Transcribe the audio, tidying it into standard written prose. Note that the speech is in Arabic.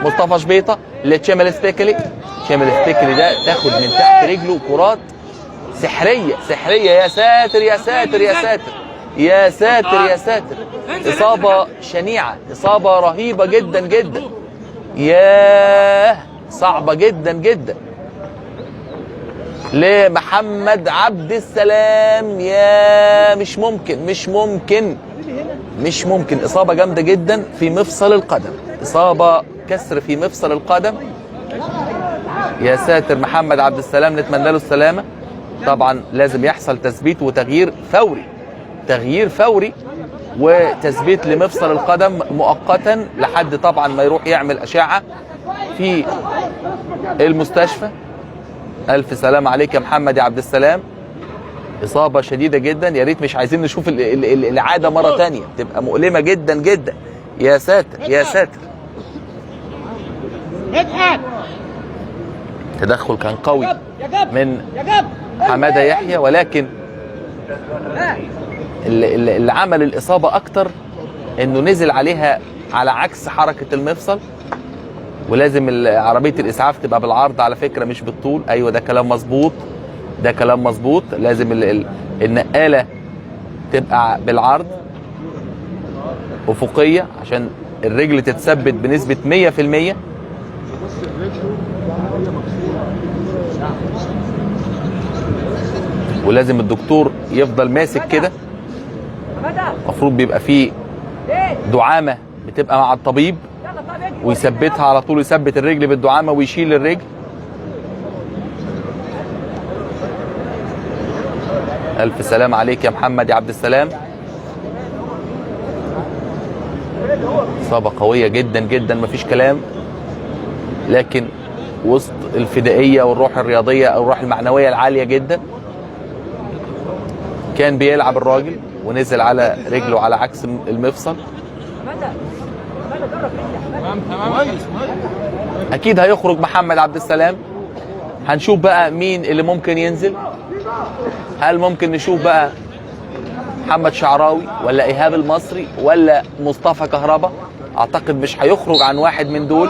مصطفى شبيطه لتشامل ستيكلي. تشامل ستيكلي ده تاخد من تحت رجله كرات سحريه سحريه. يا ساتر يا ساتر يا ساتر يا ساتر يا ساتر. اصابه شنيعه، اصابه رهيبه جدا جدا. ياه صعبه جدا جدا لمحمد عبد السلام. يا مش ممكن مش ممكن مش ممكن. اصابه جامده جدا في مفصل القدم، اصابه كسر في مفصل القدم. يا ساتر. محمد عبد السلام نتمنى له السلامه. طبعا لازم يحصل تثبيت وتغيير فوري، تغيير فوري وتثبيت لمفصل القدم مؤقتا لحد طبعا ما يروح يعمل اشعه في المستشفى. الف سلام عليك يا محمد يا عبد السلام. اصابه شديده جدا. يا ريت مش عايزين نشوف الاعاده مره ثانيه، تبقى مؤلمه جدا جدا. يا ساتر يا ساتر. التدخل كان قوي من حماده يحيى، ولكن اللي عمل الاصابه اكتر انه نزل عليها على عكس حركه المفصل. ولازم عربيه الاسعاف تبقى بالعرض على فكره مش بالطول. ايوه ده كلام مظبوط، ده كلام مظبوط. لازم النقاله تبقى بالعرض افقيه عشان الرجل تتثبت بنسبه 100%. ولازم الدكتور يفضل ماسك كده. المفروض بيبقى فيه دعامه بتبقى مع الطبيب ويثبتها على طول، يثبت الرجل بالدعامه ويشيل الرجل. الف سلام عليك يا محمد يا عبد السلام. اصابه قويه جدا جدا مفيش كلام، لكن وسط الفدائيه والروح الرياضيه او الروح المعنويه العاليه جدا. كان بيلعب الراجل ونزل على رجله على عكس المفصل. اكيد هيخرج محمد عبد السلام. هنشوف بقى مين اللي ممكن ينزل. هل ممكن نشوف بقى محمد شعراوي ولا ايهاب المصري ولا مصطفى كهربا؟ اعتقد مش هيخرج عن واحد من دول.